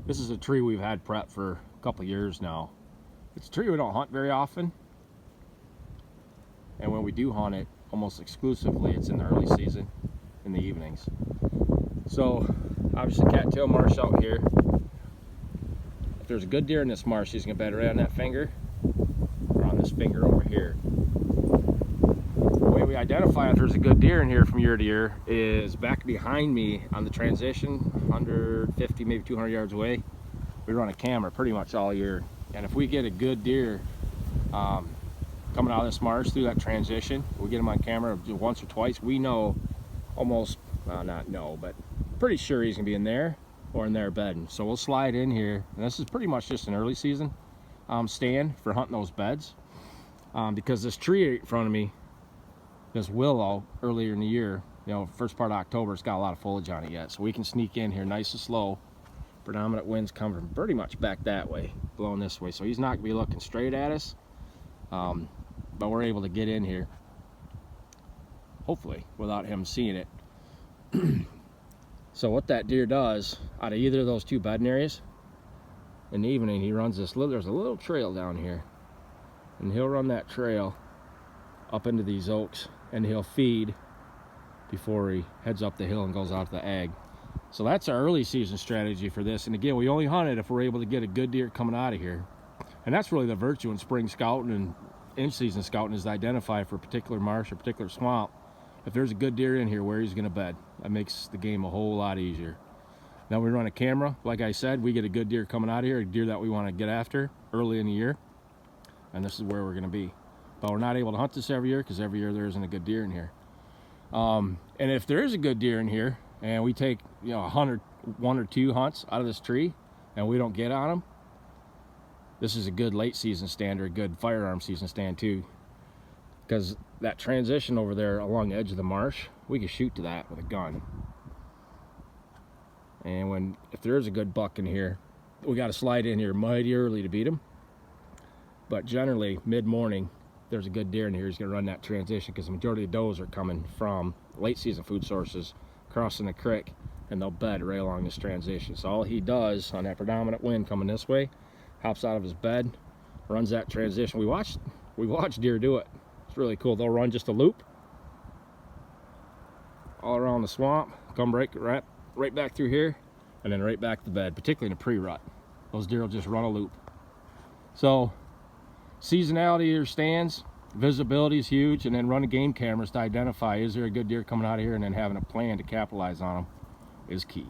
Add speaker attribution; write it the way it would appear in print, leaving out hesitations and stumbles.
Speaker 1: This is a tree we've had prepped for a couple of years now. It's a tree we don't hunt very often, and when we do hunt it, almost exclusively it's in the early season, in the evenings. So obviously cattail marsh out here. If there's a good deer in this marsh, he's gonna bed right on that finger or on this finger over here. The way we identify if there's a good deer in here from year to year is back behind me on the transition, 150, maybe 200 yards away. We run a camera pretty much all year, and if we get a good deer coming out of this marsh through that transition, we get him on camera once or twice, we know almost, well, not know, but pretty sure he's gonna be in there or in there bedding. So we'll slide in here, and this is pretty much just an early season stand for hunting those beds, because this tree in front of me, this willow, earlier in the year, first part of October, it's got a lot of foliage on it yet, so we can sneak in here nice and slow. Predominant winds come from pretty much back that way, blowing this way, so he's not gonna be looking straight at us, but we're able to get in here, hopefully without him seeing it. So what that deer does, out of either of those two bedding areas, in the evening he runs this little, there's a little trail down here, and he'll run that trail up into these oaks, and he'll feed before he heads up the hill and goes out to the ag. So that's our early season strategy for this, and again, we only hunt it if we're able to get a good deer coming out of here. And that's really the virtue in spring scouting and in-season scouting, is to identify for a particular marsh or particular swamp, if there's a good deer in here, where he's going to bed. That makes the game a whole lot easier. Now we run a camera, like I said, we get a good deer coming out of here, a deer that we want to get after early in the year, and this is where we're going to be. But we're not able to hunt this every year, because every year there isn't a good deer in here. And if there is a good deer in here, and we take one or two hunts out of this tree, and we don't get on them, this is a good late season stand, or a good firearm season stand too, because that transition over there along the edge of the marsh, we can shoot to that with a gun. And if there is a good buck in here, we got to slide in here mighty early to beat him. But generally mid-morning, there's a good deer in here, he's going to run that transition, because the majority of does are coming from late season food sources, crossing the creek, and they'll bed right along this transition. So all he does on that predominant wind coming this way, hops out of his bed, runs that transition. We watch deer do it. It's really cool. They'll run just a loop all around the swamp, come right back through here, and then right back to bed, particularly in a pre-rut. Those deer will just run a loop. So seasonality of your stands, visibility is huge, and then running game cameras to identify, is there a good deer coming out of here, and then having a plan to capitalize on them is key.